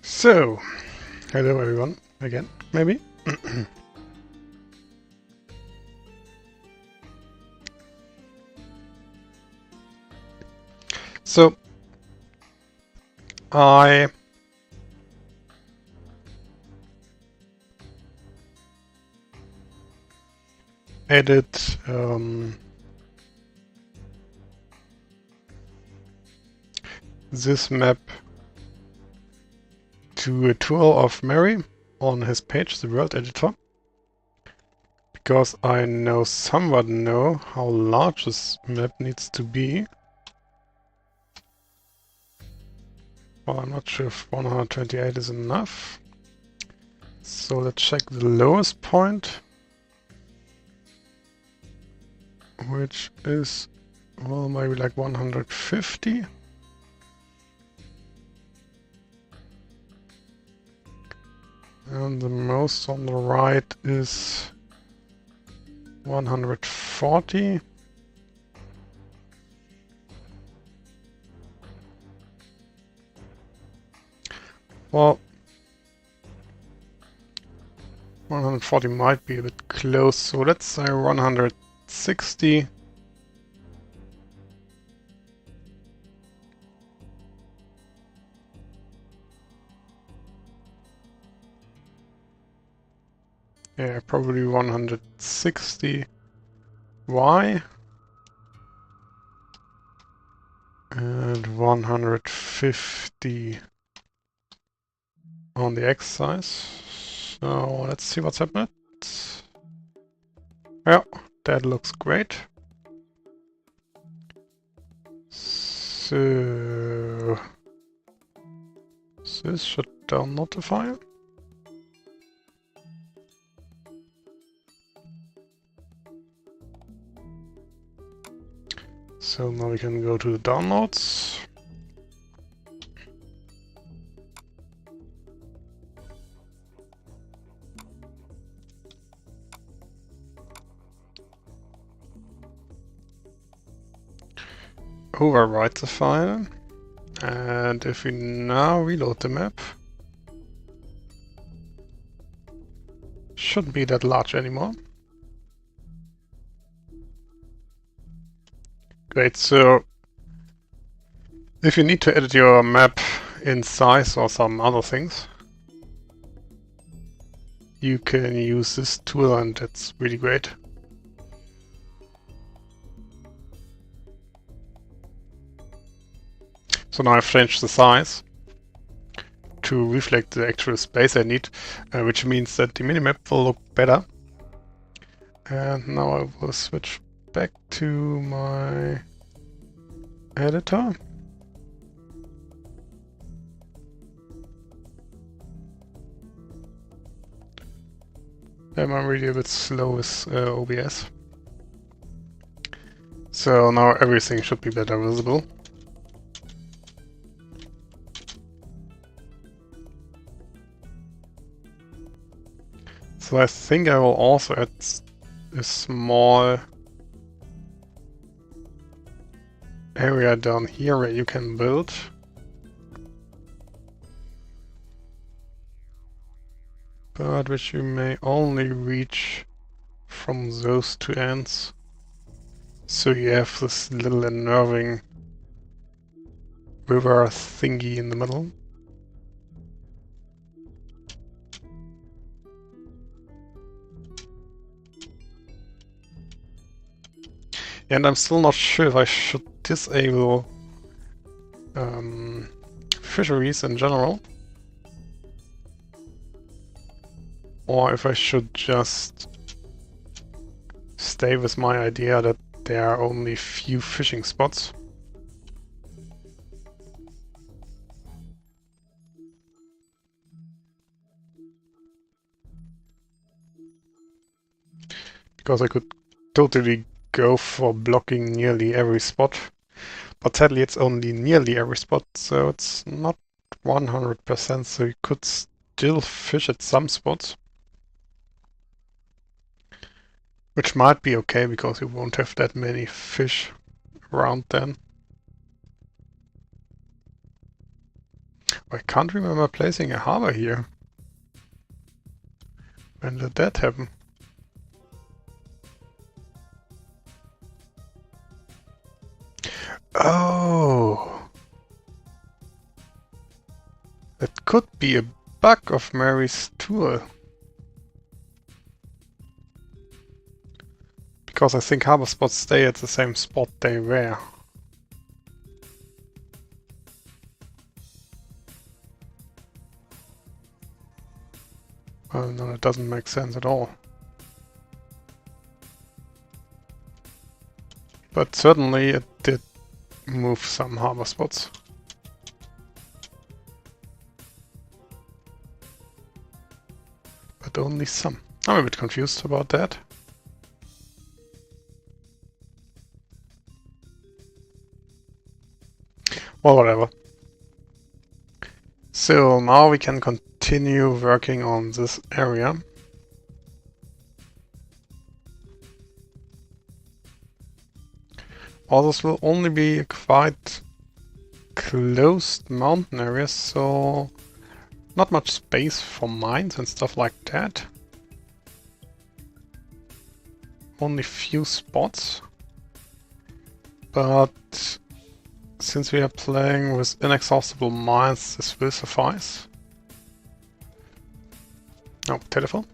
So, hello everyone, again, maybe. So, I added this map to a tour of Mary on his page, the world editor, because I somewhat know how large this map needs to be. Well, I'm not sure if 128 is enough. So let's check the lowest point, which is, well, maybe like 150. And the most on the right is 140. Well, 140 might be a bit close, so let's say 160. Yeah, probably 160 Y and 150 on the X size. So let's see what's happening. Yeah, that looks great. So this should down notify. So now we can go to the downloads. Overwrite the file. And if we now reload the map, shouldn't be that large anymore. Great, so if you need to edit your map in size or some other things, you can use this tool and that's really great. So now I've changed the size to reflect the actual space I need, which means that the minimap will look better. And now I will switch back to my editor. I'm really a bit slow with OBS. So now everything should be better visible. So I think I will also add a small area down here where you can build. But which you may only reach from those two ends. So you have this little unnerving river thingy in the middle. And I'm still not sure if I should disable fisheries in general, or if I should just stay with my idea that there are only few fishing spots. Because I could totally go for blocking nearly every spot, but sadly it's only nearly every spot, so it's not 100%, so you could still fish at some spots. Which might be okay, because you won't have that many fish around then. I can't remember placing a harbor here. When did that happen? Oh! That could be a bug of Mary's tool. Because I think harbor spots stay at the same spot they were. Well, no, it doesn't make sense at all. But certainly it did move some harbor spots. But only some. I'm a bit confused about that. Well, whatever. So now we can continue working on this area. All this will only be quite closed mountain areas, so not much space for mines and stuff like that. Only few spots. But since we are playing with inexhaustible mines, this will suffice. Oh, telephone.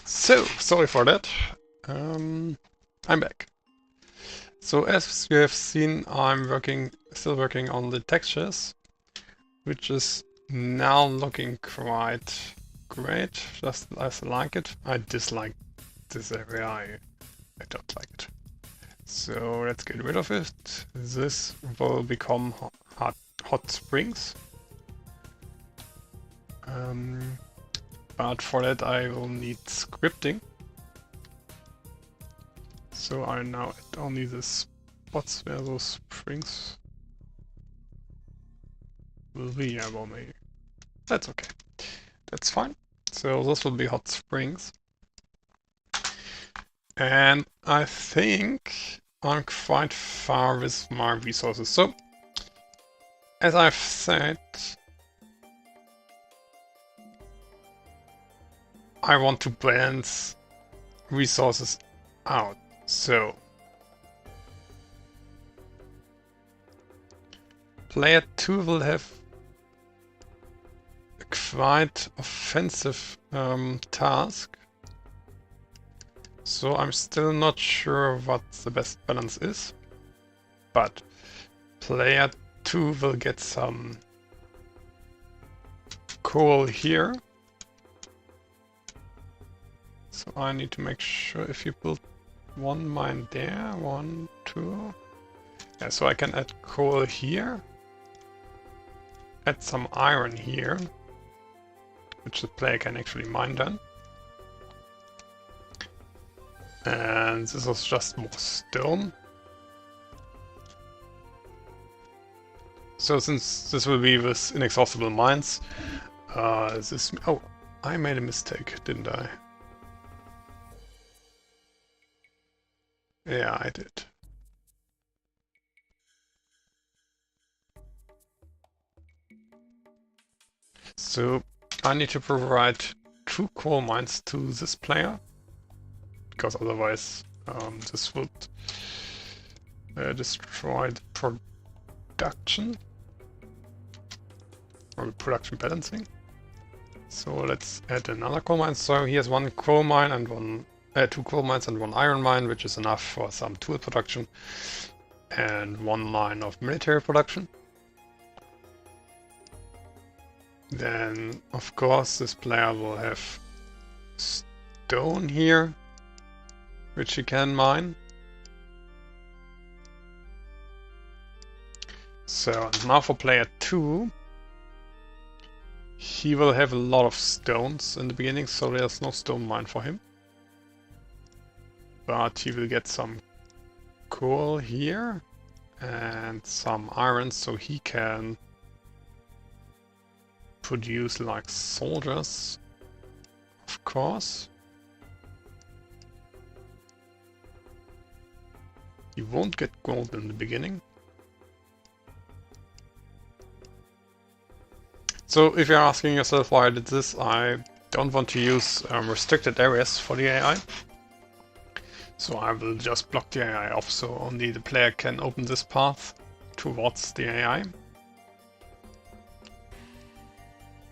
So, sorry for that. I'm back. So as you have seen, I'm still working on the textures, which is now looking quite great, just as I like it. I dislike this area, I don't like it. So let's get rid of it. This will become hot springs. But for that I will need scripting. So I now add only the spots where those springs will be. Yeah, well, maybe. That's okay. That's fine. So this will be hot springs. And I think I'm quite far with my resources. So, as I've said, I want to balance resources out. So, player 2 will have a quite offensive task. So I'm still not sure what the best balance is. But player 2 will get some coal here. So I need to make sure if you build one mine there, 1, 2. Yeah, so I can add coal here. Add some iron here, which the player can actually mine then. And this is just more stone. So since this will be with inexhaustible mines, oh, I made a mistake, didn't I? Yeah, I did. So I need to provide 2 coal mines to this player, because otherwise this would destroy the production or the production balancing. So let's add another coal mine. So he has 1 coal mine and 2 coal mines and 1 iron mine, which is enough for some tool production, and 1 line of military production. Then, of course, this player will have stone here, which he can mine. So now for player 2, he will have a lot of stones in the beginning, so there's no stone mine for him. But he will get some coal here and some iron, so he can produce like soldiers, of course. He won't get gold in the beginning. So if you're asking yourself why I did this, I don't want to use restricted areas for the AI. So I will just block the AI off, so only the player can open this path towards the AI.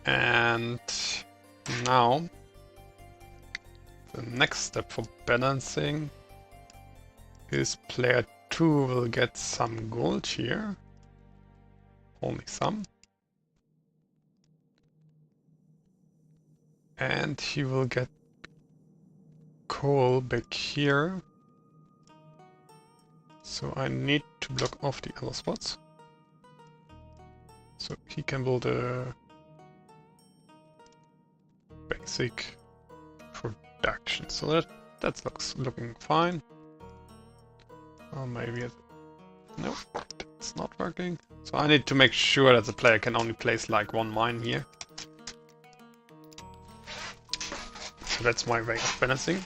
And now the next step for balancing is player 2 will get some gold here. Only some. And he will get coal back here. So I need to block off the other spots. So he can build a basic production. So that's looking fine. Or maybe nope, it's not working. So I need to make sure that the player can only place like 1 mine here. So that's my way of balancing.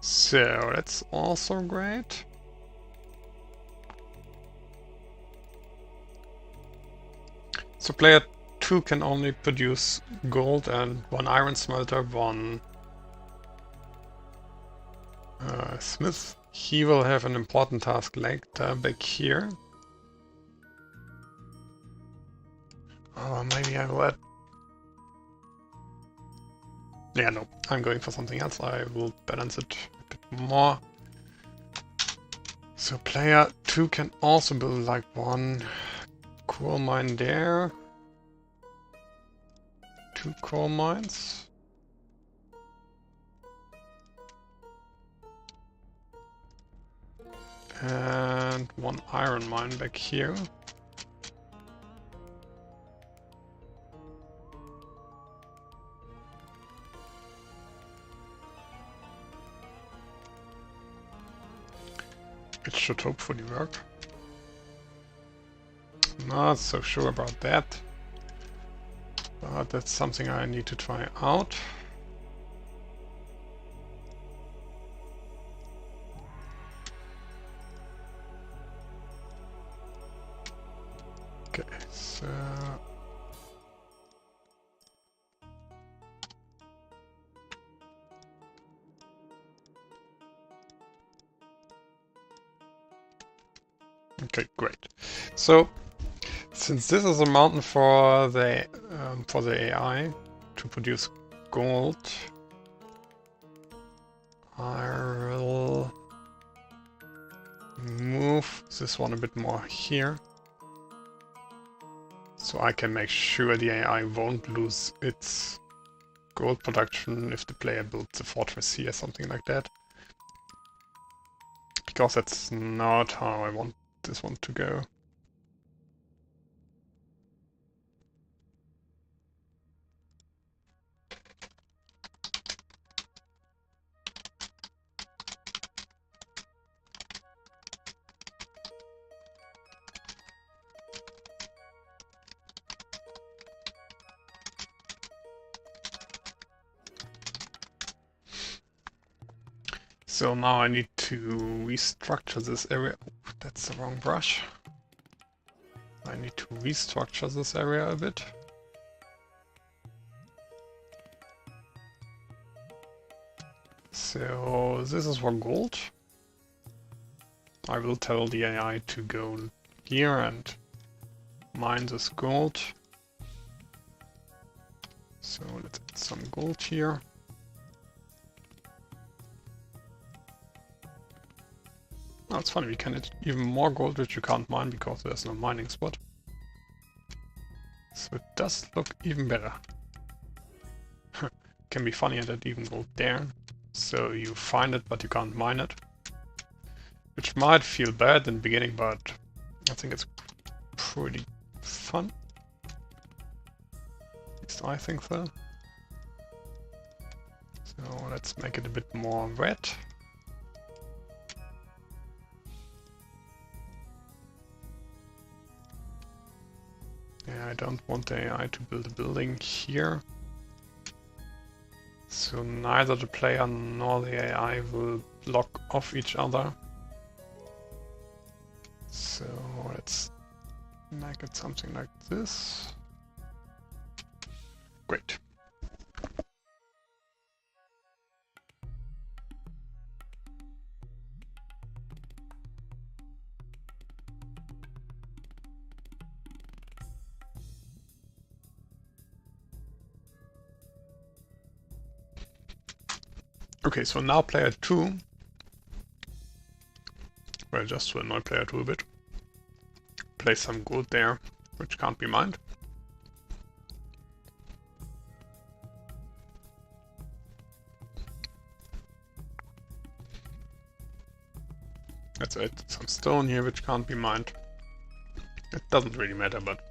So that's also great. So player 2 can only produce gold and 1 iron smelter, 1 smith. He will have an important task later back here. Maybe I will add Yeah, no, I'm going for something else. I will balance it a bit more. So player 2 can also build like one coal mine there. 2 coal mines. And 1 iron mine back here. It should hopefully work. Not so sure about that. But that's something I need to try out. Okay, so... Okay, great. So, since this is a mountain for the AI to produce gold, I will move this one a bit more here, so I can make sure the AI won't lose its gold production if the player builds a fortress here, something like that. Because that's not how I want this one to go. So now I need to restructure this area. Oh, that's the wrong brush. I need to restructure this area a bit. So this is for gold. I will tell the AI to go here and mine this gold. So let's add some gold here. Oh, it's funny, we can add even more gold which you can't mine because there's no mining spot. So it does look even better. Can be funny and add even gold there. So you find it but you can't mine it. Which might feel bad in the beginning, but I think it's pretty fun. At least I think so. So let's make it a bit more red. Yeah, I don't want the AI to build a building here. So neither the player nor the AI will block off each other. So let's make it something like this. Great. Okay, so now player 2, well, just to annoy player 2 a bit, place some gold there, which can't be mined. Let's add some stone here, which can't be mined. It doesn't really matter, but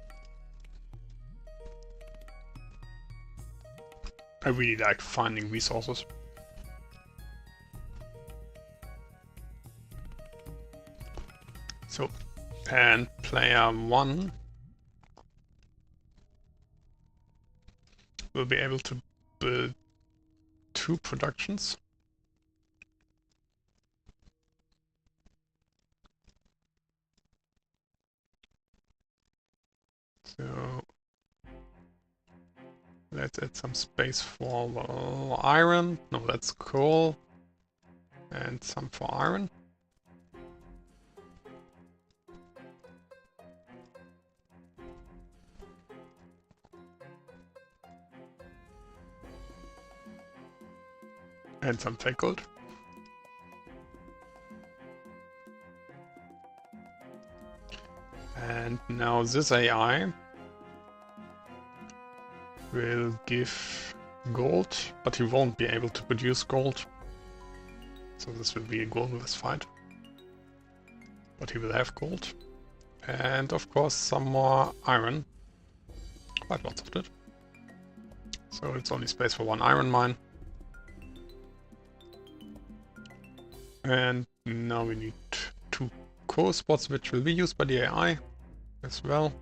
I really like finding resources. So, and player 1 will be able to build 2 productions. So let's add some space for, well, iron. No, that's coal. And some for iron. And some fake gold. And now this AI will give gold, but he won't be able to produce gold. So this will be a goldless fight. But he will have gold. And of course some more iron. Quite lots of it. So it's only space for one iron mine. And now we need 2 coal spots, which will be used by the AI as well.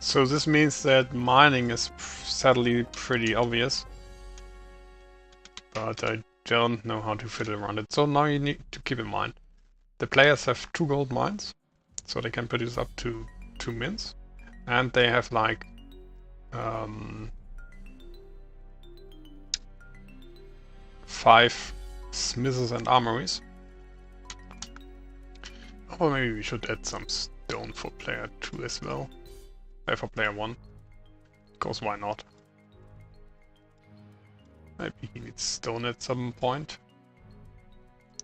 So this means that mining is sadly pretty obvious, but I don't know how to fiddle around it. So now you need to keep in mind, the players have 2 gold mines, so they can produce up to 2 mins, and they have like 5 smiths and armories. Or maybe we should add some stone for player 2 as well. For player 1. Because why not? Maybe he needs stone at some point.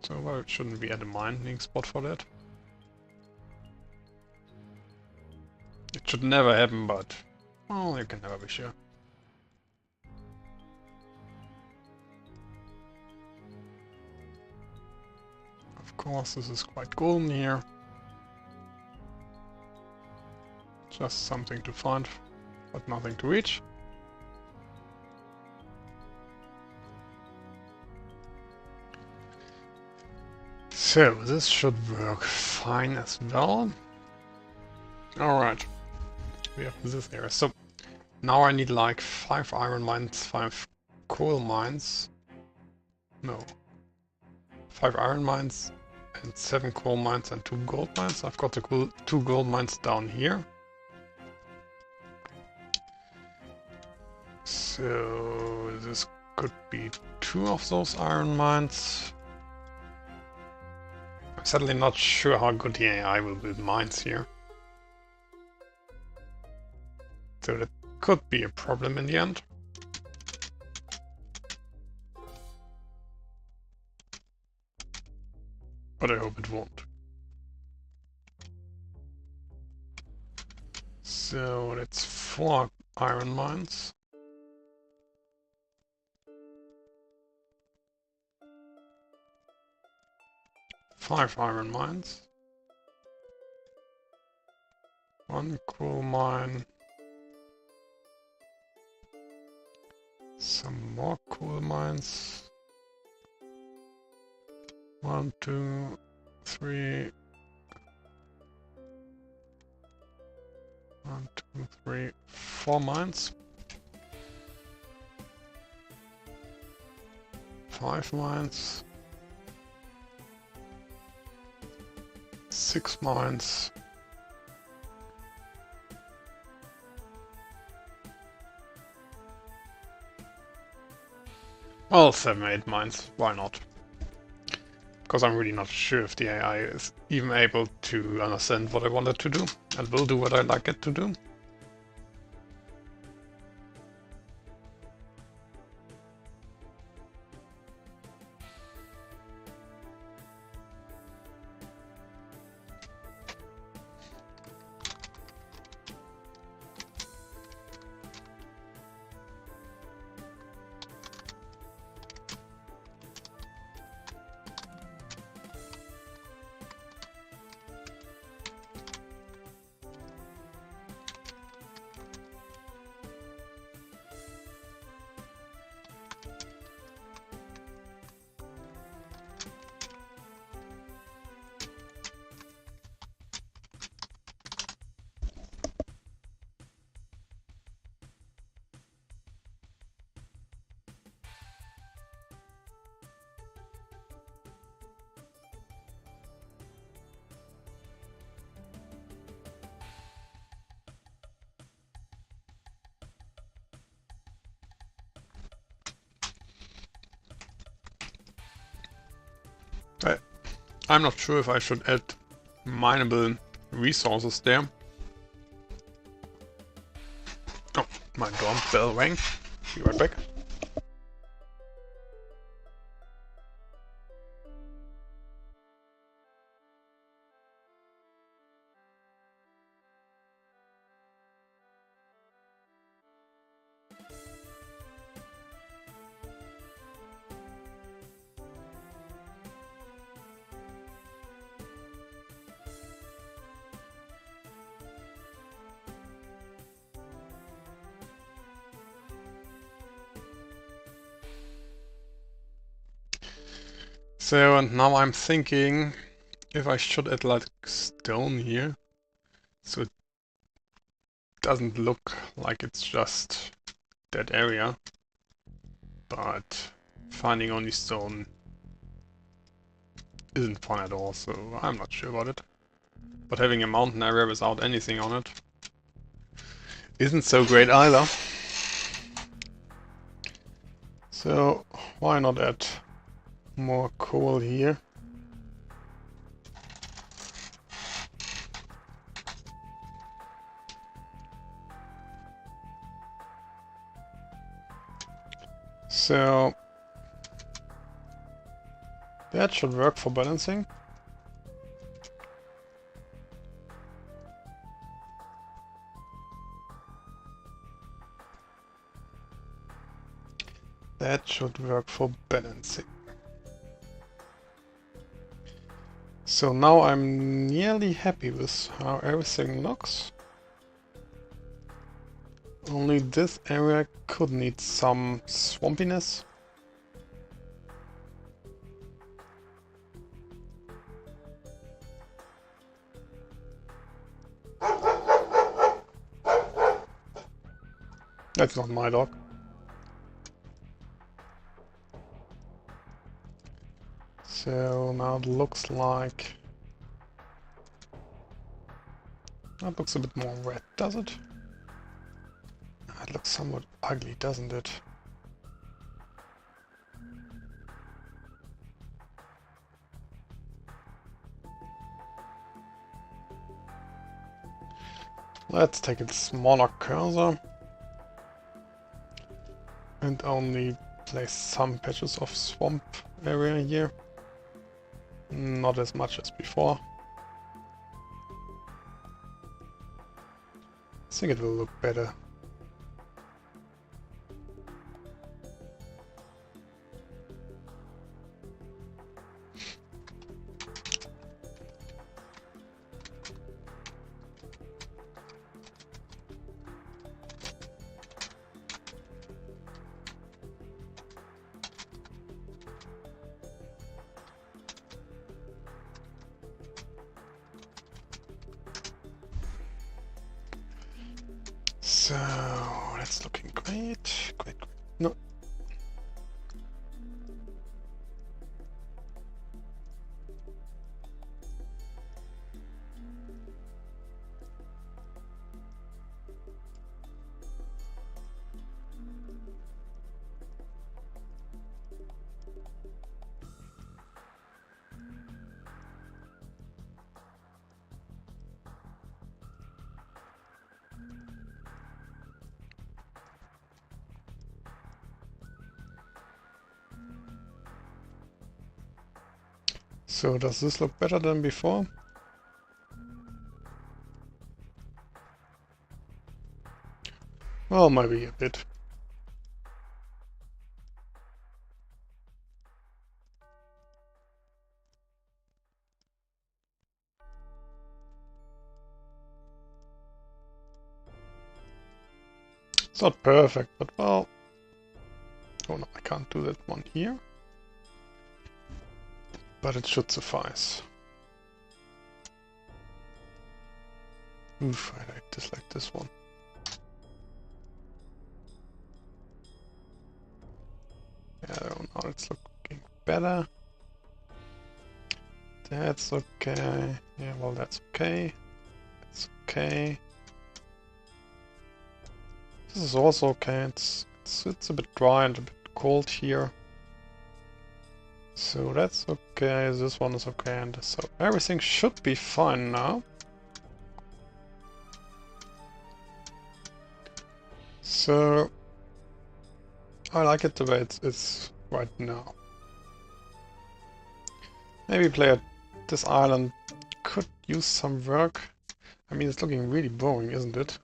So why shouldn't we add a mining spot for that? It should never happen, but well, you can never be sure. Of course, this is quite golden here. Just something to find, but nothing to reach. So this should work fine as well. Alright, we have this area. So now I need like 5 iron mines, 5 coal mines. No. 5 iron mines and 7 coal mines and 2 gold mines. I've got the 2 gold mines down here. So this could be 2 of those iron mines. I'm sadly not sure how good the AI will build mines here. So that could be a problem in the end. But I hope it won't. So that's 4 iron mines. Five iron mines. 1 coal mine. Some more coal mines. 1, 2, 3. 1, 2, 3, 4 mines. 5 mines. 6 mines. Well, 7, 8 mines. Why not? Because I'm really not sure if the AI is even able to understand what I wanted to do, and will do what I like it to do. I'm not sure if I should add mineable resources there. Oh, my doorbell rang. Be right back. So, and now I'm thinking if I should add like stone here, so it doesn't look like it's just that area, but finding only stone isn't fun at all, so I'm not sure about it. But having a mountain area without anything on it isn't so great either. So why not add more coal here? So that should work for balancing. That should work for balancing. So now I'm nearly happy with how everything looks. Only this area could need some swampiness. That's not my dog. So now it looks like... that looks a bit more red, does it? It looks somewhat ugly, doesn't it? Let's take a smaller cursor and only place some patches of swamp area here. Not as much as before. I think it will look better. So that's looking great. Great. No. So does this look better than before? Well, maybe a bit. It's not perfect, but well... oh no, I can't do that one here. But it should suffice. Oof, I dislike this one. Yeah, now it's looking better. That's okay. Yeah, well, that's okay. That's okay. This is also okay. It's a bit dry and a bit cold here. So that's okay, this one is okay, and so everything should be fine now. So I like it the way it's right now. Maybe player this island could use some work. I mean, it's looking really boring, isn't it?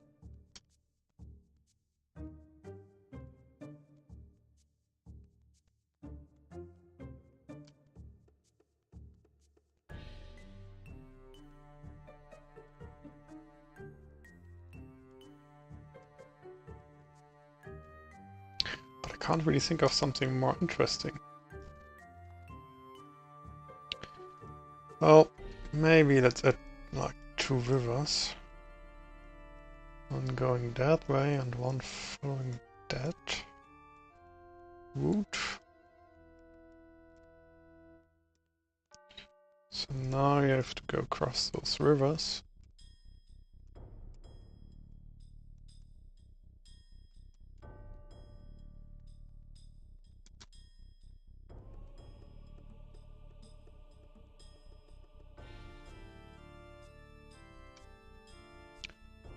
But I can't really think of something more interesting. Well, maybe let's add like 2 rivers. One going that way and one following that route. So now you have to go across those rivers.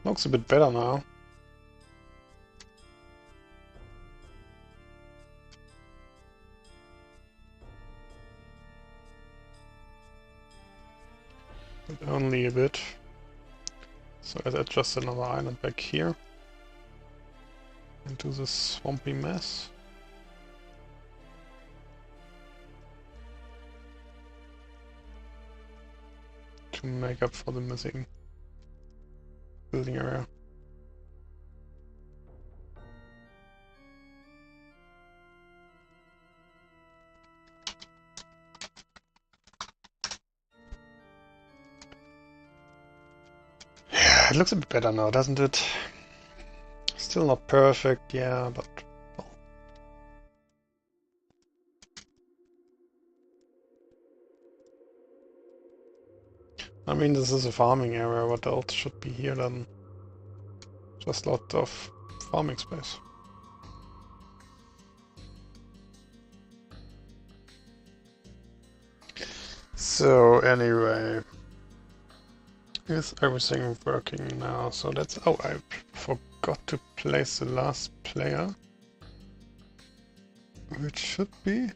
Looks a bit better now. But only a bit. So let's add just another island back here. Into this swampy mess. To make up for the missing building area. Yeah, it looks a bit better now, doesn't it? Still not perfect, yeah, but well. I mean, this is a farming area, what else should be here then? Just a lot of farming space. So anyway, is everything working now? So that's... oh, I forgot to place the last player. Which should be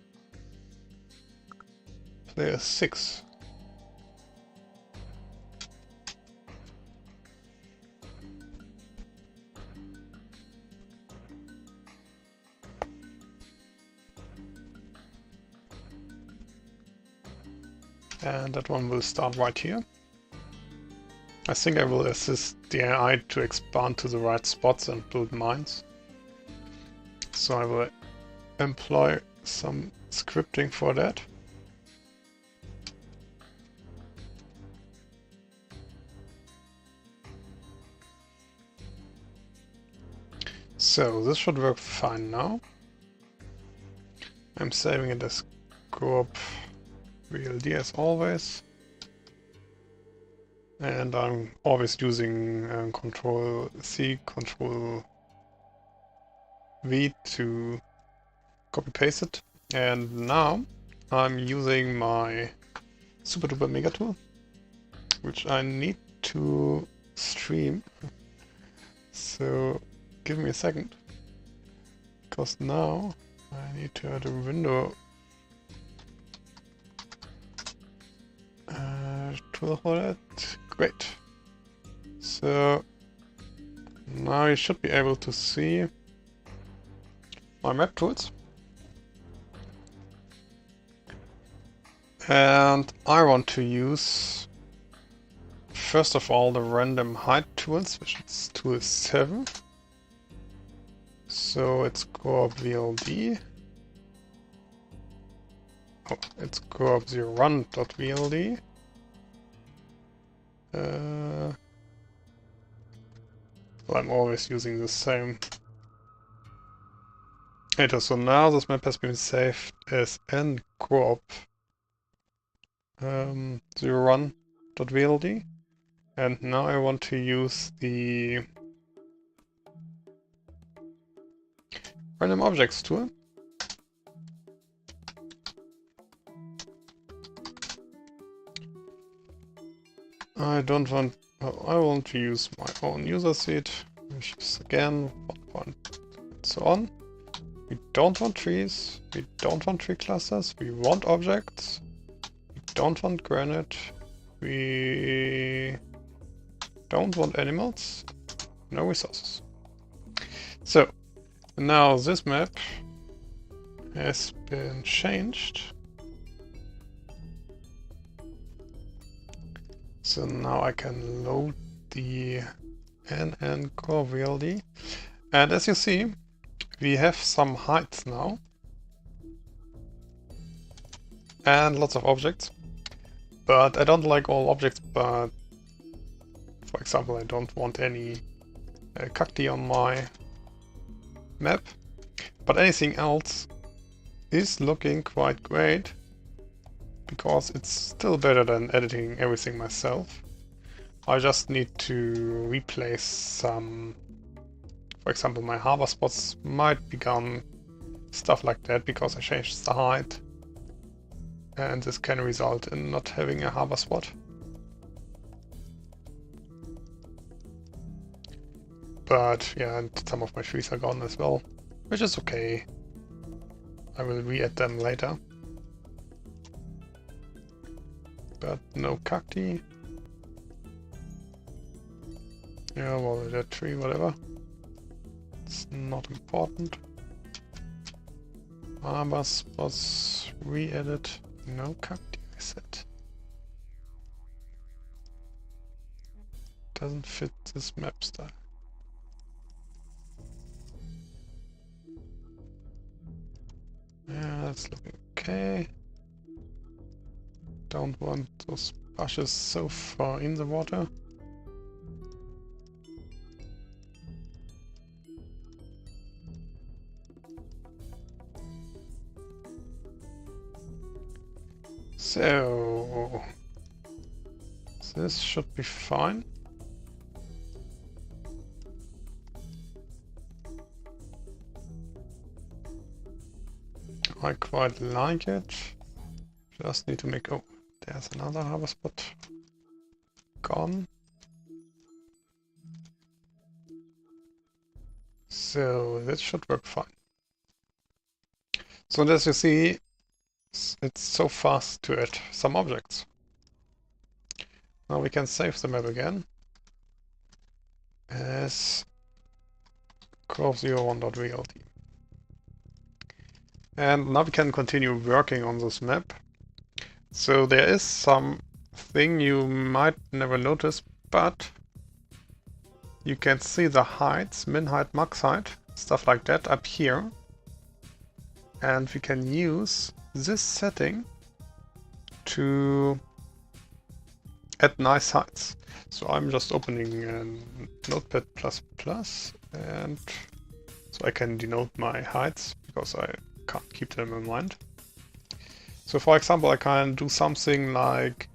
player 6. And that one will start right here. I think I will assist the AI to expand to the right spots and build mines. So I will employ some scripting for that. So this should work fine now. I'm saving it as Coop VLD as always. And I'm always using Control C, Control V to copy paste it. And now I'm using my super duper mega tool, which I need to stream. So give me a second, because now I need to add a window tool for that. Great. So now you should be able to see my map tools. And I want to use first of all the random height tools, which is tool 7. So it's Coop VLD. Oh, it's Coop 01.VLD. Well, I'm always using the same editor. So now this map has been saved as ncoop 01.VLD. And now I want to use the random objects tool. I don't want... I want to use my own user seed, which is again 1 point and so on. We don't want trees, we don't want tree clusters, we want objects, we don't want granite, we don't want animals, no resources. So, now this map has been changed. So now I can load the NN core VLD. And as you see, we have some heights now. And lots of objects. But I don't like all objects, but for example, I don't want any cacti on my map. But anything else is looking quite great, because it's still better than editing everything myself. I just need to replace some, for example, my harbor spots might become stuff like that because I changed the height, and this can result in not having a harbor spot. But yeah, and some of my trees are gone as well, which is okay. I will re-add them later. But no cacti. Yeah, well, that tree, whatever. It's not important. Harbor spots re-edit. No cacti, I said. Doesn't fit this map style. Yeah, that's looking okay. Don't want those bushes so far in the water. So this should be fine. I quite like it. Just need to make... oh, there's another harbor spot. Gone. So this should work fine. So as you see, it's so fast to add some objects. Now we can save the map again as Curve01.vld. And now we can continue working on this map. So there is something you might never notice, but you can see the heights, min height, max height, stuff like that up here. And we can use this setting to add nice heights. So I'm just opening Notepad++, and so I can denote my heights because I can't keep them in mind. So for example, I can do something like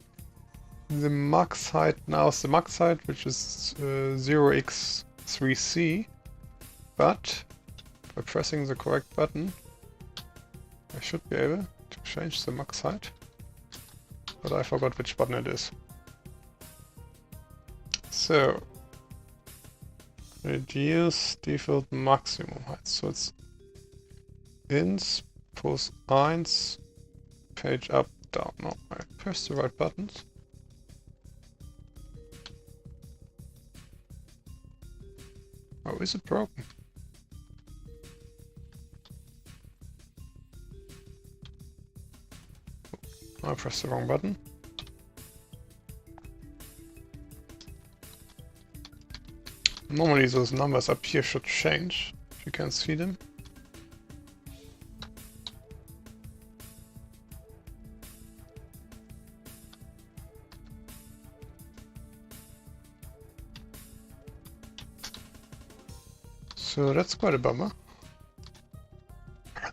the max height now is the max height, which is 0x3c, but by pressing the correct button, I should be able to change the max height, but I forgot which button it is. So, reduce default maximum height. So it's ins, post 1, page up, down. No, I pressed the right buttons. Oh, is it broken? I pressed the wrong button. Normally those numbers up here should change, if you can see them. So that's quite a bummer.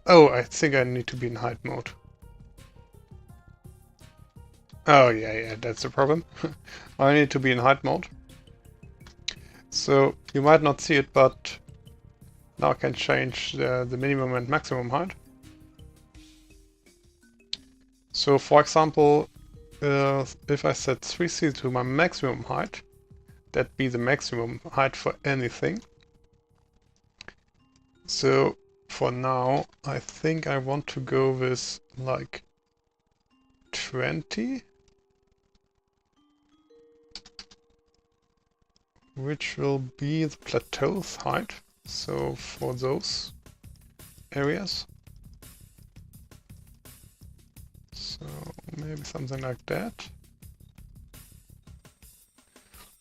Oh, I think I need to be in height mode. Oh yeah, that's the problem. I need to be in height mode. So you might not see it, but now I can change the minimum and maximum height. So for example, if I set 3C to my maximum height, that'd be the maximum height for anything. So for now, I think I want to go with like 20, which will be the plateau's height. So for those areas. So maybe something like that.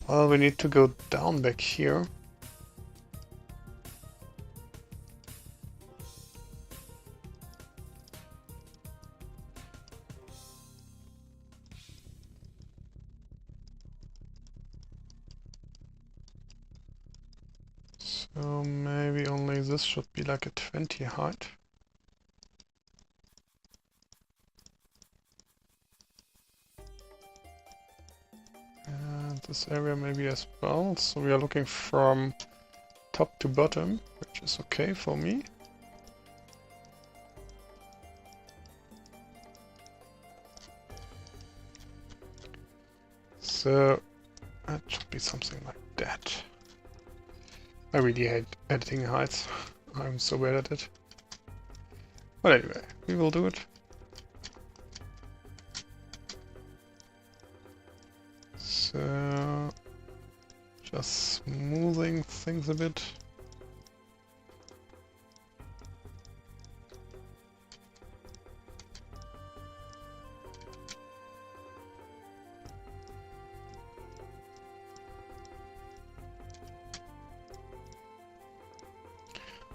Well, we need to go down back here. So maybe only this should be like a 20 height. And this area maybe as well. So we are looking from top to bottom, which is okay for me. So that should be something like that. I really hate editing heights. I'm so bad at it. But anyway, we will do it. So just smoothing things a bit.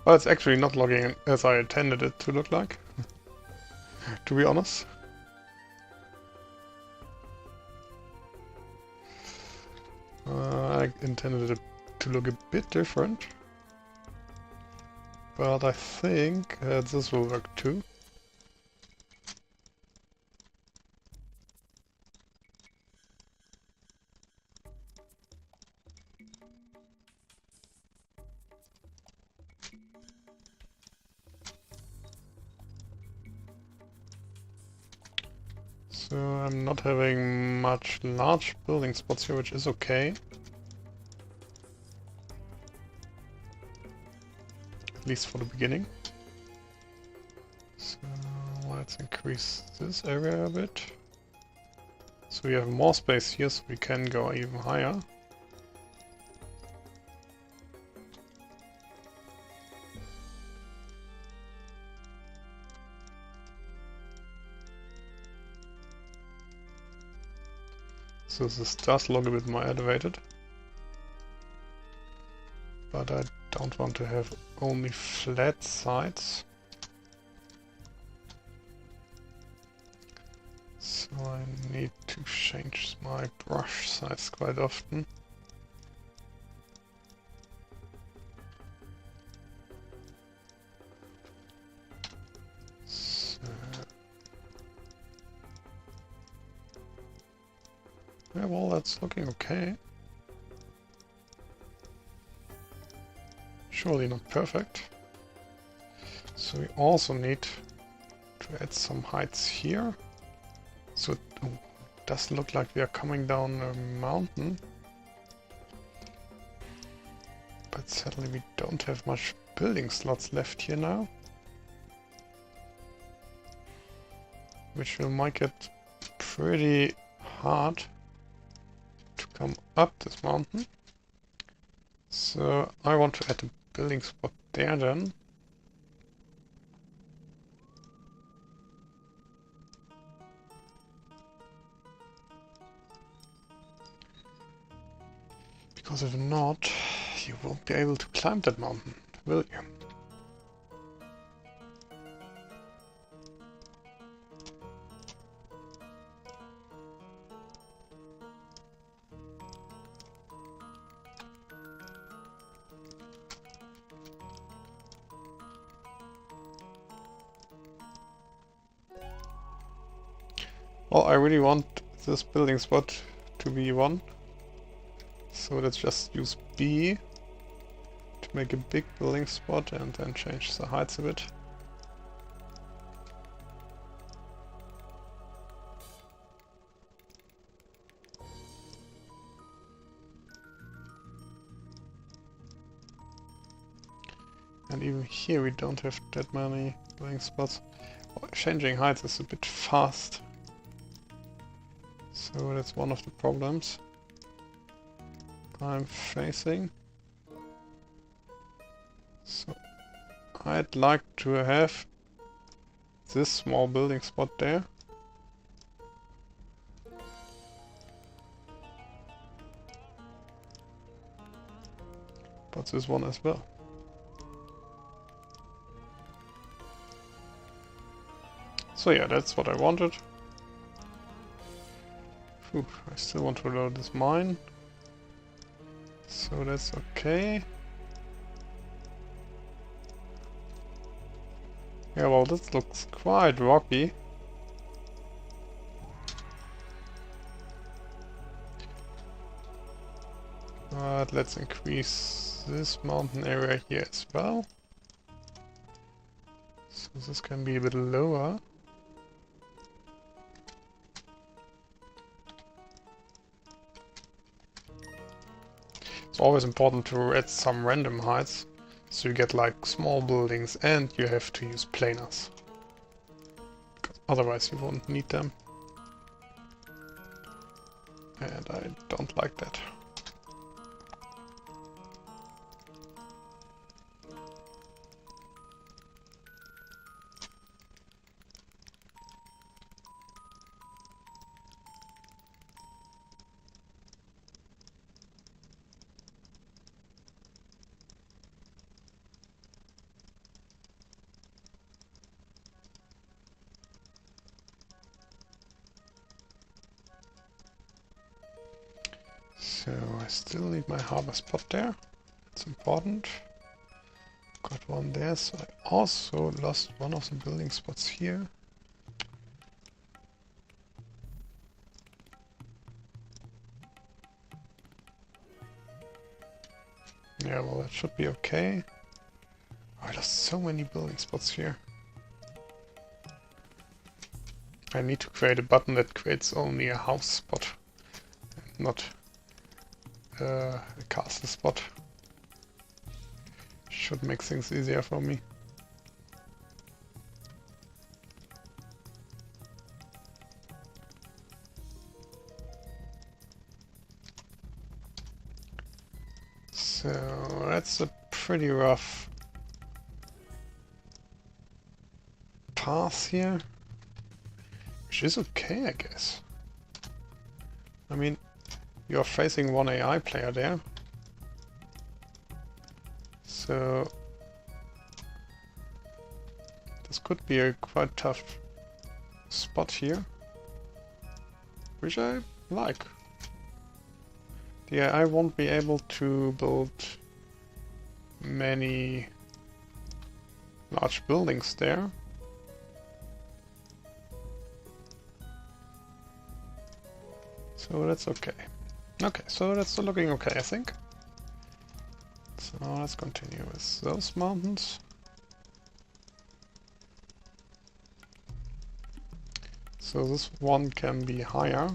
Well, it's actually not logging as I intended it to look like, to be honest. I intended it to look a bit different, but I think this will work too. So I'm not having much large building spots here, which is okay. At least for the beginning. So let's increase this area a bit. So we have more space here, so we can go even higher. So this does look a bit more elevated. But I don't want to have only flat sides. So I need to change my brush size quite often. Yeah, well, that's looking okay. Surely not perfect. So we also need to add some heights here. So it doesn't look like we are coming down a mountain. But sadly we don't have much building slots left here now. Which will make it pretty hard to come up this mountain. So I want to add a building spot there then. Because if not, you won't be able to climb that mountain, will you? Well, I really want this building spot to be 1. So let's just use B to make a big building spot and then change the heights a bit. And even here we don't have that many building spots. Changing heights is a bit fast. So that's one of the problems I'm facing. So I'd like to have this small building spot there. But this one as well. So yeah, that's what I wanted. Whew, I still want to load this mine. So that's okay. Yeah, well, this looks quite rocky. But let's increase this mountain area here as well. So this can be a bit lower. It's always important to add some random heights, so you get like small buildings and you have to use planers. Because otherwise you won't need them. And I don't like that. So I still need my harbor spot there. It's important. Got one there, so I also lost one of the building spots here. Yeah, well, that should be okay. Oh, I lost so many building spots here. I need to create a button that creates only a house spot, not a castle spot. Should make things easier for me. So that's a pretty rough path here, which is okay, I guess. I mean, you're facing one AI player there, so this could be a quite tough spot here, which I like. The AI won't be able to build many large buildings there. So that's okay. Okay, so that's looking okay, I think. So let's continue with those mountains. So this one can be higher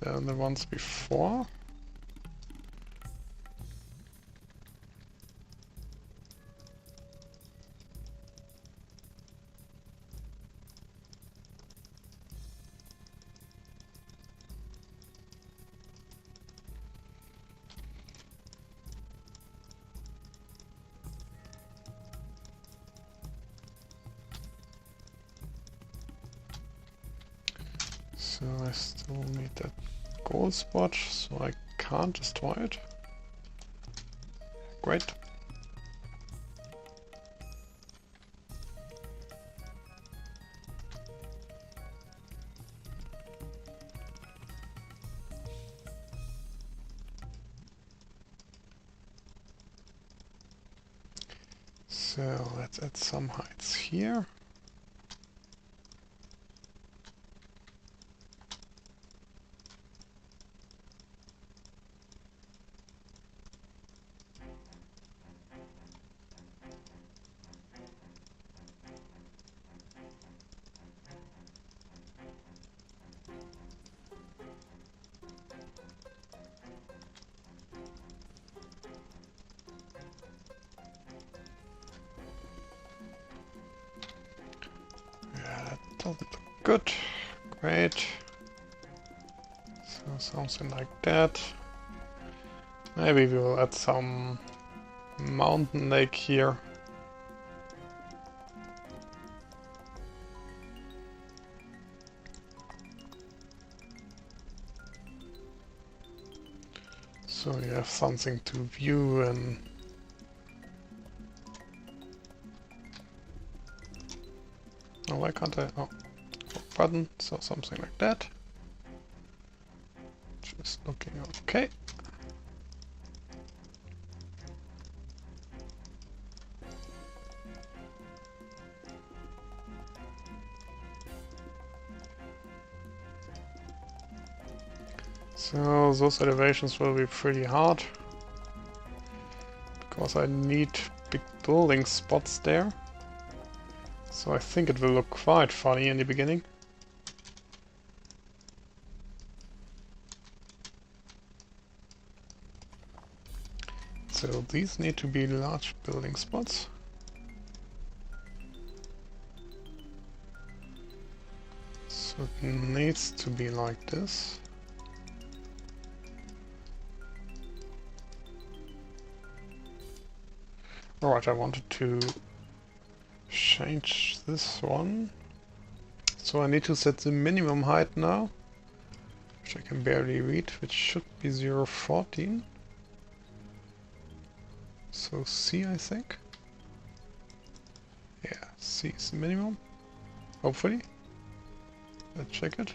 than the ones before. So I still need that gold spot, so I can't destroy it. Great. So let's add some heights here. Doesn't look good. Great. So something like that. Maybe we will add some mountain lake here. So you have something to view and oh, why can't I? Oh, button, so something like that. Just looking okay. So those elevations will be pretty hard because I need big building spots there. So I think it will look quite funny in the beginning. So these need to be large building spots. So it needs to be like this. Alright, I wanted to change this one. So I need to set the minimum height now, which I can barely read, which should be 0.14. So C, I think. Yeah, C is the minimum. Hopefully. Let's check it.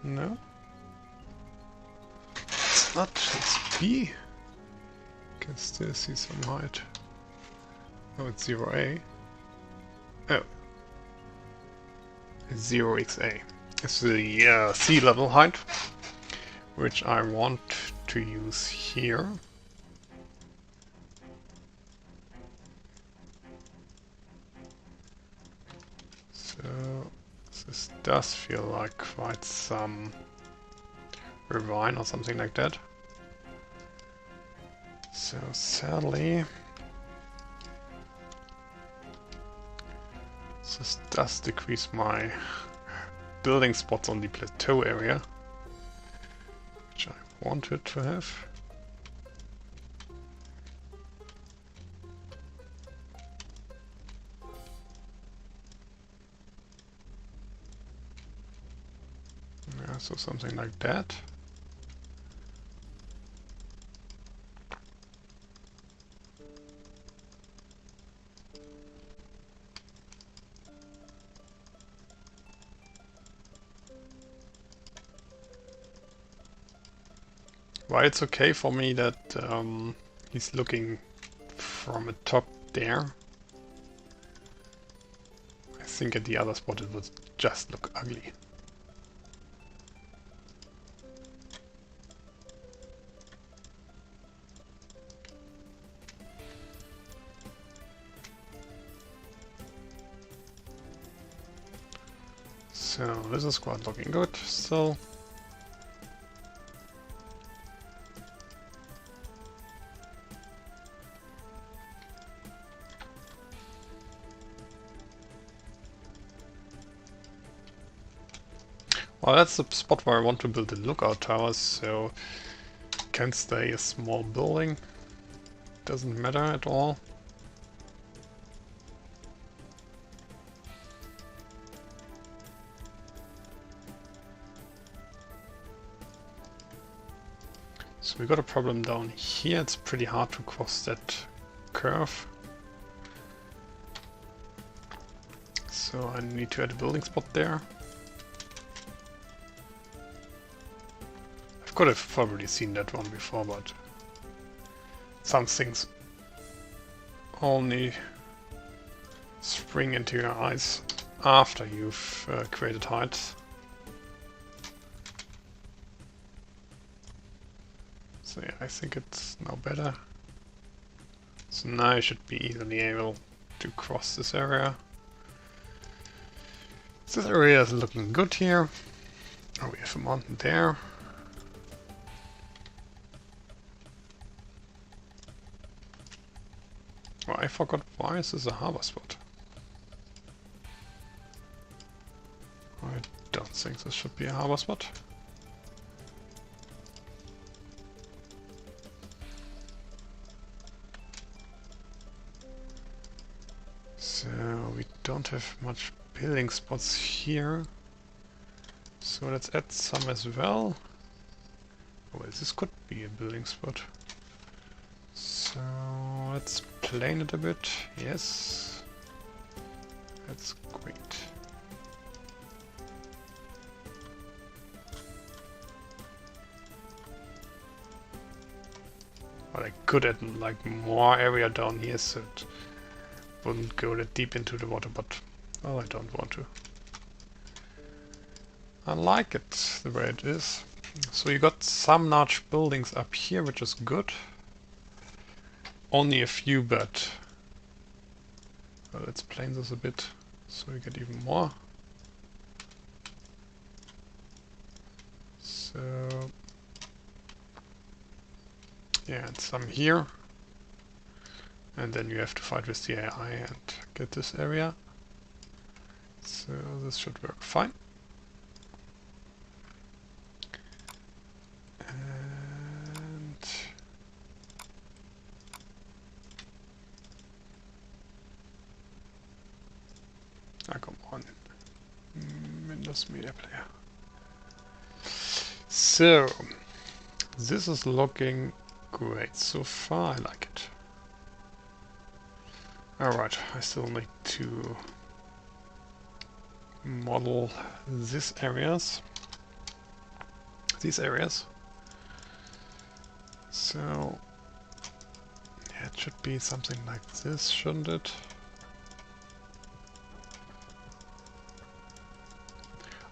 No. It's not, it's B. Can still see some height. Oh, it's 0A. Oh. It's 0XA. It's the sea level height, which I want to use here. So this does feel like quite some ravine or something like that. So sadly, this does decrease my building spots on the plateau area, which I wanted to have. Yeah, so something like that. Well, it's okay for me that he's looking from the top there. I think at the other spot it would just look ugly. So this is quite looking good still. Well, that's the spot where I want to build the lookout towers, so it can stay a small building. Doesn't matter at all. So we got a problem down here. It's pretty hard to cross that curve. So I need to add a building spot there. I could have probably seen that one before, but some things only spring into your eyes after you've created heights. So yeah, I think it's now better. So now I should be easily able to cross this area. This area is looking good here. Oh, we have a mountain there. Oh, I forgot, why is this a harbor spot? think this should be a harbor spot. So we don't have much building spots here. So let's add some as well. Well, this could be a building spot. So let's plane it a bit. Yes. That's great. But I could add like more area down here so it wouldn't go that deep into the water, but well, I don't want to. I like it the way it is. So you got some large buildings up here, which is good. Only a few, but well, let's plane this a bit so we get even more. So yeah, and some here. And then you have to fight with the AI and get this area. So this should work fine. And come on, Windows Media Player. So this is looking great so far. I like it. Alright, I still need to model these areas. So yeah, it should be something like this, shouldn't it?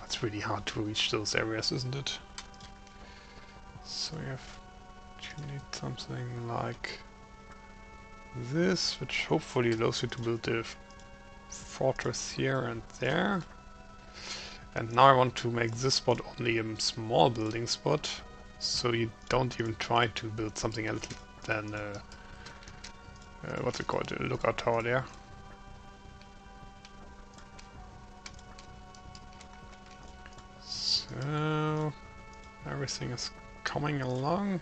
It's really hard to reach those areas, isn't it? So you need something like this, which hopefully allows you to build a fortress here and there. And now I want to make this spot only a small building spot, so you don't even try to build something else than what's it called, a lookout tower there. So everything is coming along.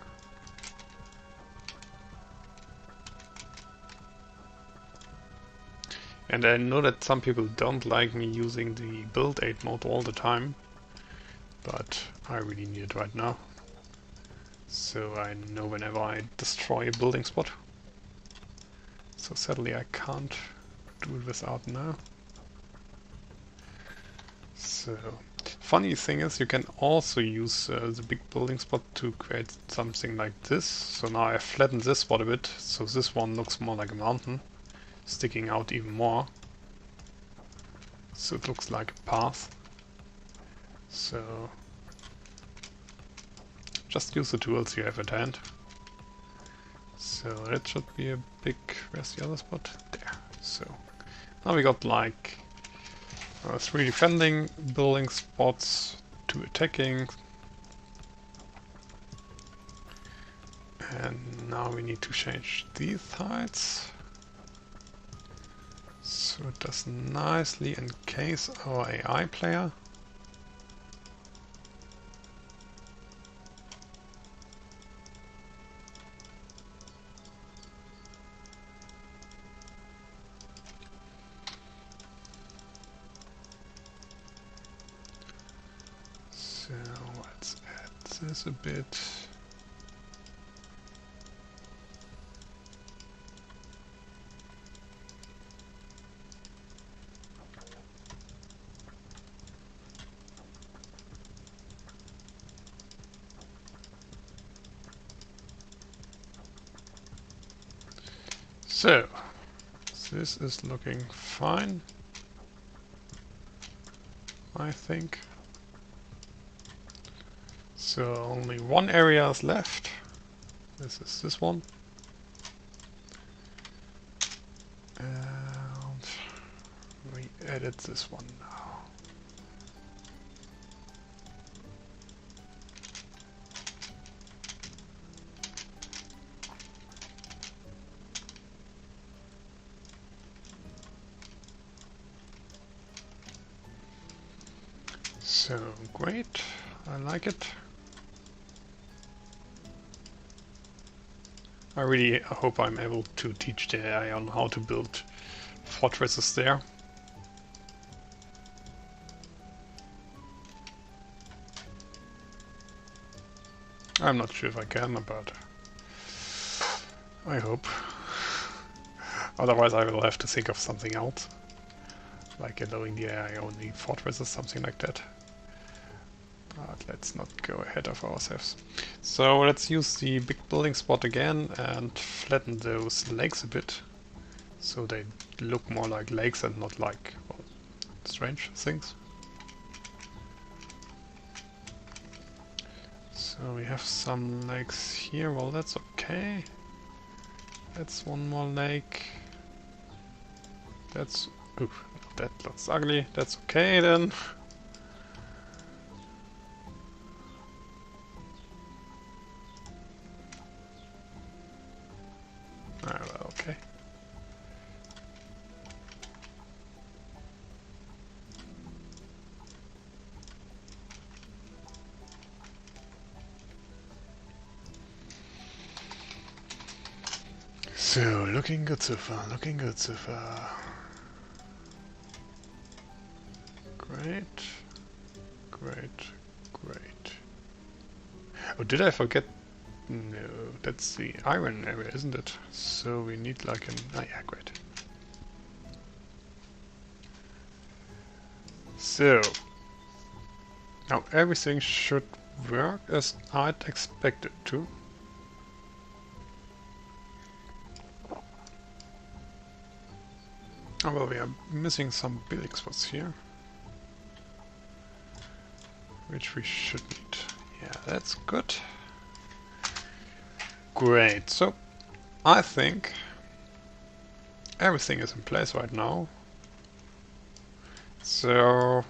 And I know that some people don't like me using the build aid mode all the time, but I really need it right now. So I know whenever I destroy a building spot. So sadly I can't do it without now. So funny thing is you can also use the big building spot to create something like this. So now I flattened this spot a bit, so this one looks more like a mountain, sticking out even more. So it looks like a path. So just use the tools you have at hand. So that should be a big... where's the other spot? There. So now we got like 3 defending building spots, 2 attacking. And now we need to change these heights. So it does nicely encase our AI player. So let's add this a bit. So this is looking fine, I think. So only one area is left. This is this one. And we edit this one now. So, great. I like it. I really hope I'm able to teach the AI on how to build fortresses there. I'm not sure if I can, but I hope. Otherwise I will have to think of something else. Like allowing the AI only fortresses, something like that. But let's not go ahead of ourselves. So let's use the big building spot again and flatten those lakes a bit. So they look more like lakes and not like, well, strange things. So we have some lakes here, well that's okay. That's one more lake. That's... oof, that looks ugly. That's okay then. Ah, well, okay. So, looking good so far, looking good so far. Great, great, great. Oh, did I forget? No, that's the iron area, isn't it? So we need like an... ah, yeah, great. So, now everything should work as I'd expect it to. Oh, well, we are missing some building spots here, which we should need. Yeah, that's good. Great, so I think everything is in place right now. So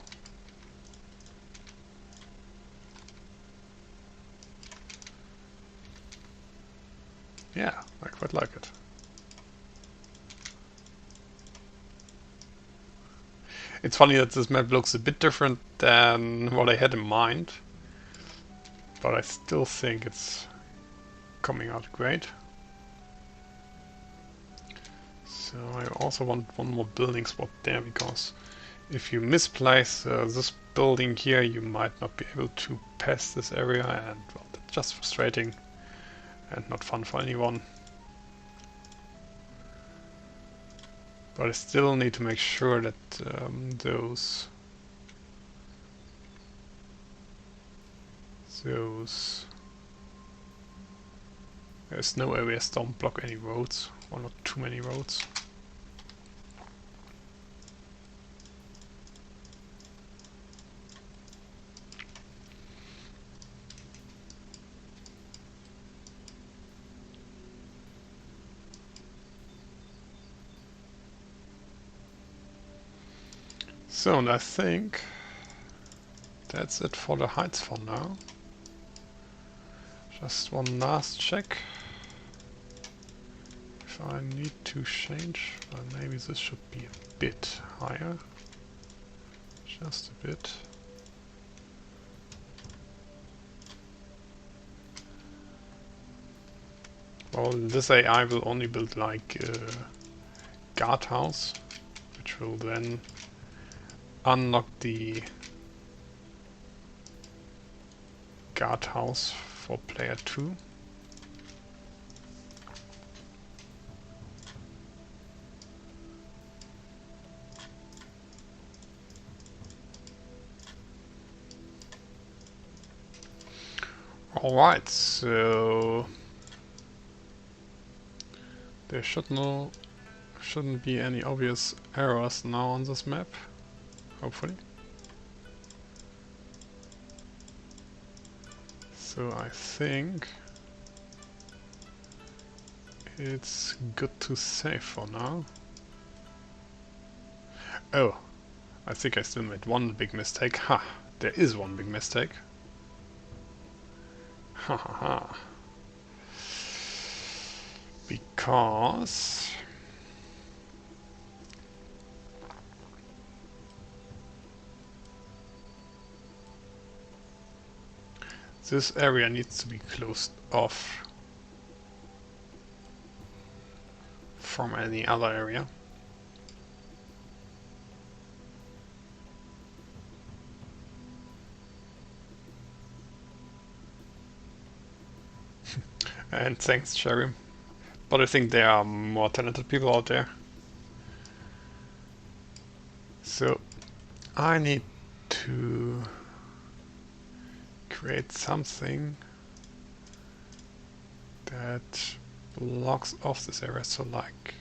yeah, I quite like it. It's funny that this map looks a bit different than what I had in mind, but I still think it's coming out great. So I also want one more building spot there, because if you misplace this building here, you might not be able to pass this area, and well, that's just frustrating and not fun for anyone. But I still need to make sure that there's no areas don't block any roads, or not too many roads. So, and I think that's it for the heights for now. Just one last check. If I need to change, well, maybe this should be a bit higher. Just a bit. Well, this AI will only build like a guardhouse, which will then unlock the guardhouse for player 2. Alright, so there shouldn't be any obvious errors now on this map, hopefully. So I think it's good to save for now. Oh, I think I still made one big mistake. Ha! There is one big mistake. Ha ha ha. Because this area needs to be closed off from any other area. And thanks, Cherry. But I think there are more talented people out there. So I need to create something that blocks off this area, so like,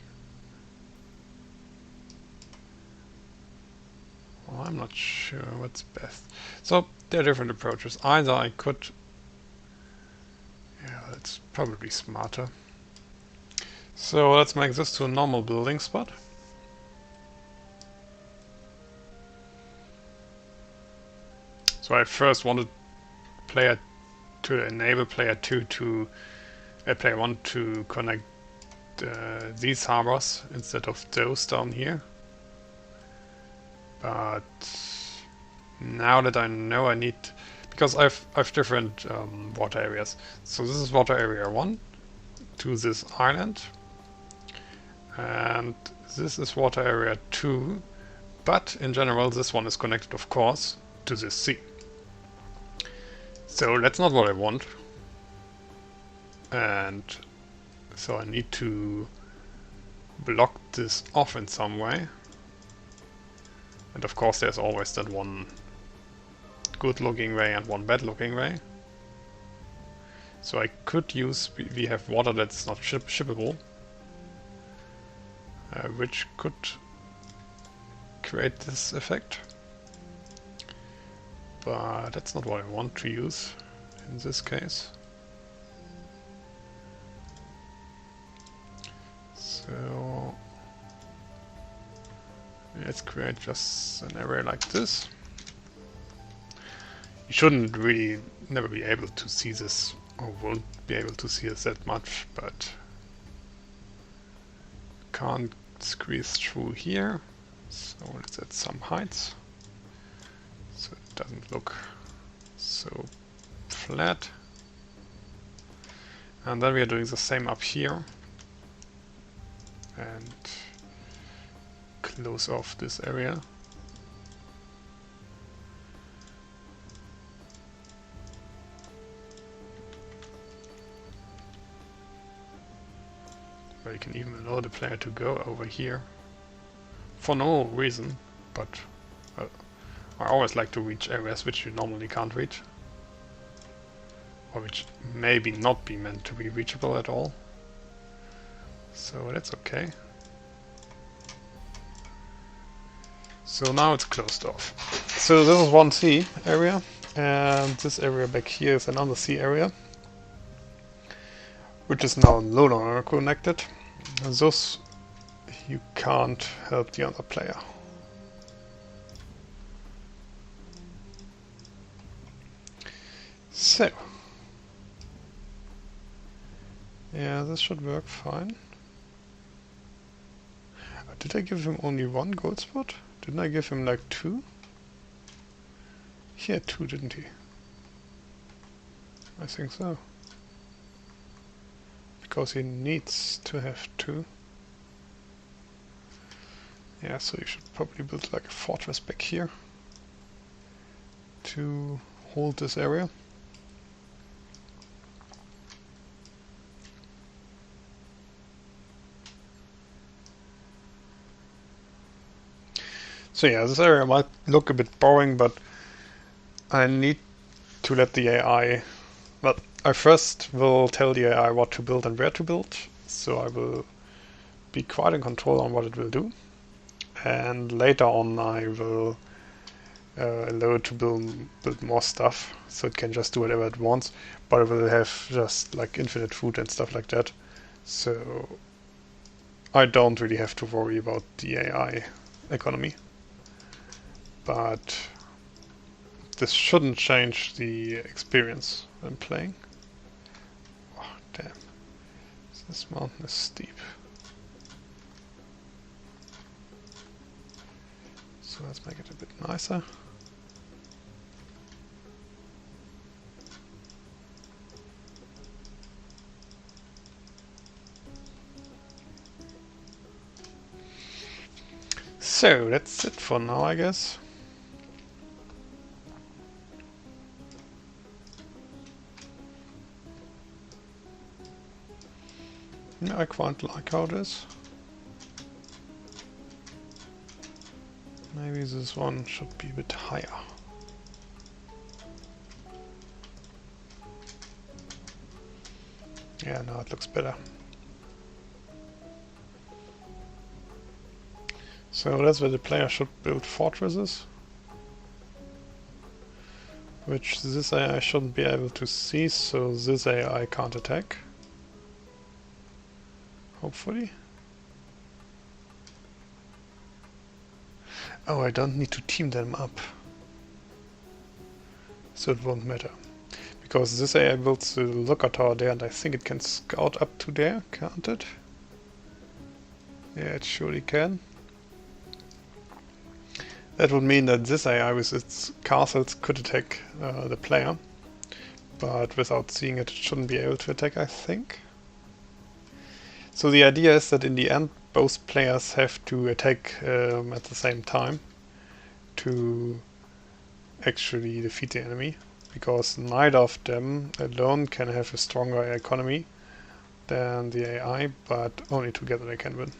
well, I'm not sure what's best. So there are different approaches. Either I could, yeah, that's probably smarter. So let's make this to a normal building spot. So I first wanted player to enable player 2 to player 1 to connect these harbors instead of those down here. But now that I know I need, because I've different water areas. So this is water area 1 to this island, and this is water area 2, but in general this one is connected, of course, to this sea. So that's not what I want, and so I need to block this off in some way. And of course there's always that one good looking way and one bad looking way. So I could use, we have water that's not shippable, which could create this effect. But that's not what I want to use in this case. So let's create just an area like this. You shouldn't really never be able to see this, or won't be able to see this that much, but can't squeeze through here. So let's add some heights so it doesn't look so flat. And then we are doing the same up here and close off this area. Where you can even allow the player to go over here for no reason, but I always like to reach areas which you normally can't reach, or which maybe not be meant to be reachable at all. So that's okay. So now it's closed off. So this is one sea area, and this area back here is another sea area, which is now no longer connected. And thus you can't help the other player. So yeah, this should work fine. Did I give him only one gold spot? Didn't I give him like 2? He had 2, didn't he? I think so. Because he needs to have 2. Yeah, so you should probably build like a fortress back here to hold this area. So yeah, this area might look a bit boring, but I need to let the AI... Well, I first will tell the AI what to build and where to build, so I will be quite in control on what it will do. And later on I will allow it to build more stuff, so it can just do whatever it wants, but it will have just like infinite food and stuff like that. So I don't really have to worry about the AI economy. But this shouldn't change the experience when playing. Oh, damn. This mountain is steep. So let's make it a bit nicer. So that's it for now, I guess. I quite like how it is. Maybe this one should be a bit higher. Yeah, now it looks better. So that's where the player should build fortresses, which this AI shouldn't be able to see, so this AI can't attack. Hopefully. Oh, I don't need to team them up. So it won't matter. Because this AI builds the lookout tower there, and I think it can scout up to there, can't it? Yeah, it surely can. That would mean that this AI with its castles could attack the player. But without seeing it, it shouldn't be able to attack, I think. So the idea is that in the end, both players have to attack at the same time to actually defeat the enemy, because neither of them alone can have a stronger economy than the AI, but only together they can win.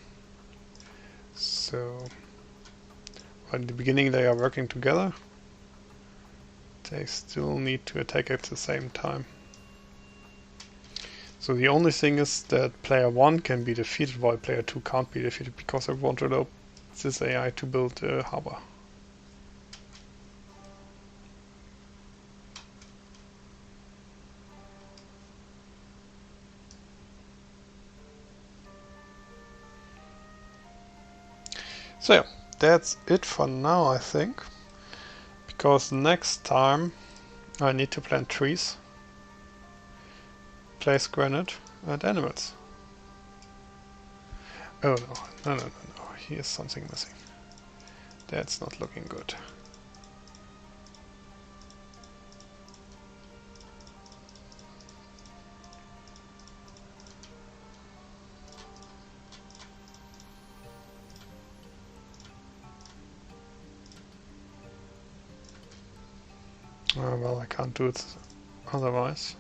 So in the beginning they are working together, they still need to attack at the same time. So the only thing is that player 1 can be defeated while player 2 can't be defeated, because I want to allow this AI to build a harbor. So yeah, that's it for now, I think, because next time I need to plant trees, place granite and animals. Oh no, here's something missing. That's not looking good. Well, I can't do it otherwise.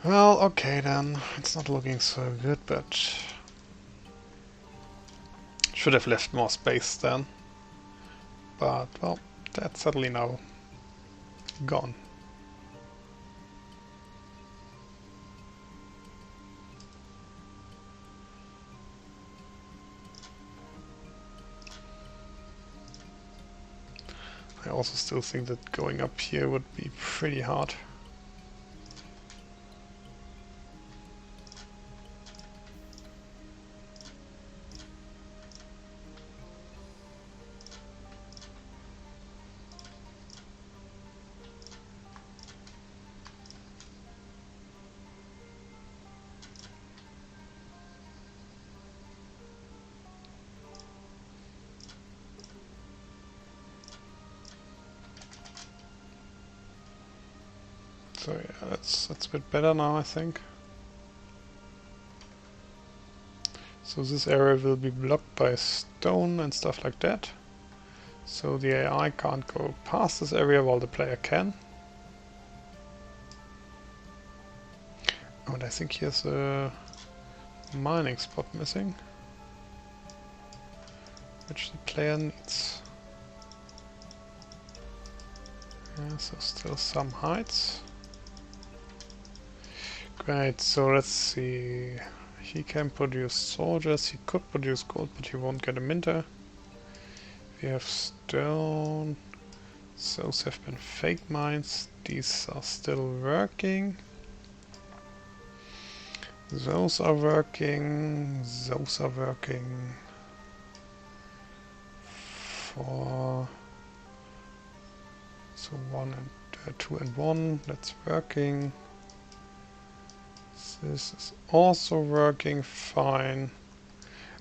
Well, okay then. It's not looking so good, but should have left more space then. But, well, that's suddenly now gone. I also still think that going up here would be pretty hard. So yeah, that's a bit better now, I think. So this area will be blocked by stone and stuff like that. So the AI can't go past this area while the player can. Oh, and I think here's a mining spot missing, which the player needs. Yeah, so still some heights. Great, so let's see. He can produce soldiers, he could produce gold, but he won't get a minter. We have stone. Those have been fake mines. These are still working. Those are working. Those are working. 4. So 1 and 2 and 1. That's working. This is also working fine.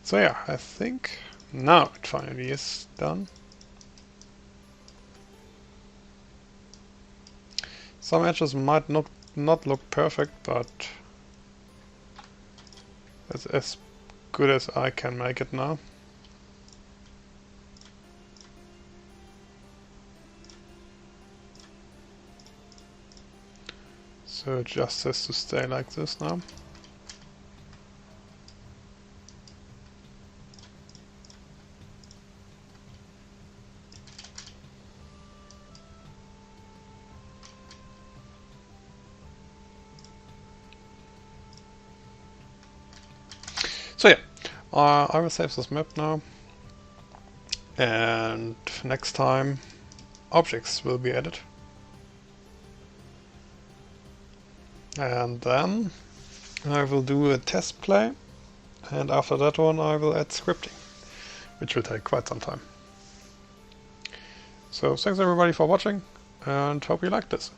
So yeah, I think now it finally is done. Some edges might not look perfect, but that's as good as I can make it now. So it just has to stay like this now. So yeah, I will save this map now, and next time objects will be added. And then I will do a test play, and after that one I will add scripting, which will take quite some time. So thanks everybody for watching, and hope you liked this.